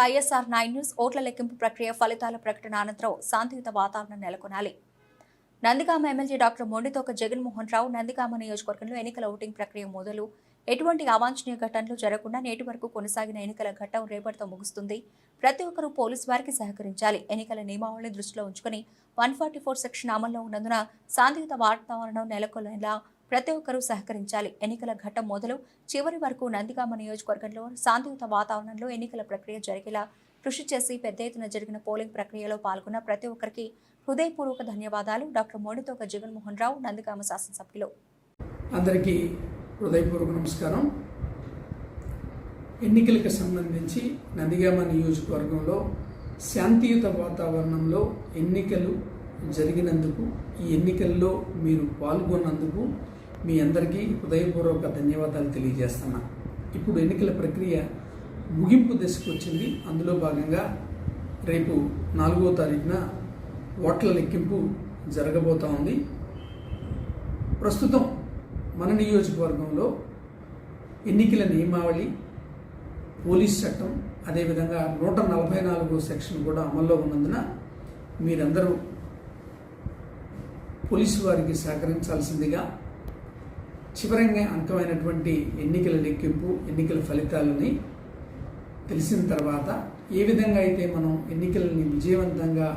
ISR 9 news. ఓట్ల లెక్కింపు ప్రక్రియ ఫలితాల ప్రకటన అనంతరం శాంతియుత వాతావరణం నెలకొనాలి. నందిగామ ఎమ్మెల్యే డాక్టర్ మొండితోక జగన్మోహన్ రావు నందిగామ నియోజకవర్గంలో ఎన్నికల ఓటింగ్ ప్రక్రియ మొదలు. ఎటువంటి అవాంఛనీయ ఘటనలు జరగకుండా నేటి వరకు కొనసాగిన ఎన్నికల ఘట్టం రేపటితో ముగుస్తుంది. ప్రతి ఒక్కరూ పోలీసు వారికి సహకరించాలి. ఎన్నికల నియమావళిని దృష్టిలో ఉంచుకుని 144 సెక్షన్ అమల్లో ఉన్నందున శాంతియుత వాతావరణం నెలకొనేలా ప్రతి ఒక్కరూ సహకరించాలి. ఎన్నికల ఘట్టం మొదలు చివరి వరకు నందిగామ నియోజకవర్గంలో శాంతియుత వాతావరణంలో ఎన్నికల ప్రక్రియ జరిగేలా కృషి చేసి పెద్ద ఎత్తున జరిగిన పోలింగ్ ప్రక్రియలో పాల్గొన్న ప్రతి ఒక్కరికి హృదయపూర్వక ధన్యవాదాలు. డాక్టర్ మొండితోక జగన్మోహన్ రావు, నందిగామ శాసనసభ్యులు. అందరికీ హృదయపూర్వక నమస్కారం. ఎన్నికలకు సంబంధించి నందిగామ నియోజకవర్గంలో శాంతియుత వాతావరణంలో ఎన్నికలు జరిగినందుకు, ఈ ఎన్నికల్లో మీరు పాల్గొన్నందుకు మీ అందరికీ హృదయపూర్వక ధన్యవాదాలు తెలియజేస్తున్నా. ఇప్పుడు ఎన్నికల ప్రక్రియ ముగింపు దశకు వచ్చింది. అందులో భాగంగా రేపు 4వ తారీఖున ఓట్ల లెక్కింపు జరగబోతా ఉంది. ప్రస్తుతం మన నియోజకవర్గంలో ఎన్నికల నియమావళి, పోలీస్ చట్టం, అదేవిధంగా 144 సెక్షన్ కూడా అమల్లో ఉన్నందున మీరందరూ పోలీసు వారికి సహకరించాల్సిందిగా, చివరంగా అంకమైనటువంటి ఎన్నికల లెక్కింపు, ఎన్నికల ఫలితాలని తెలిసిన తర్వాత ఏ విధంగా అయితే మనం ఎన్నికలని విజయవంతంగా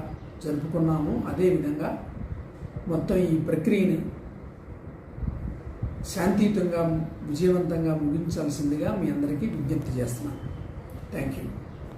జరుపుకున్నామో అదేవిధంగా మొత్తం ఈ ప్రక్రియని శాంతియుతంగా విజయవంతంగా ముగించాల్సిందిగా మీ అందరికీ విజ్ఞప్తి చేస్తున్నాను. Thank you.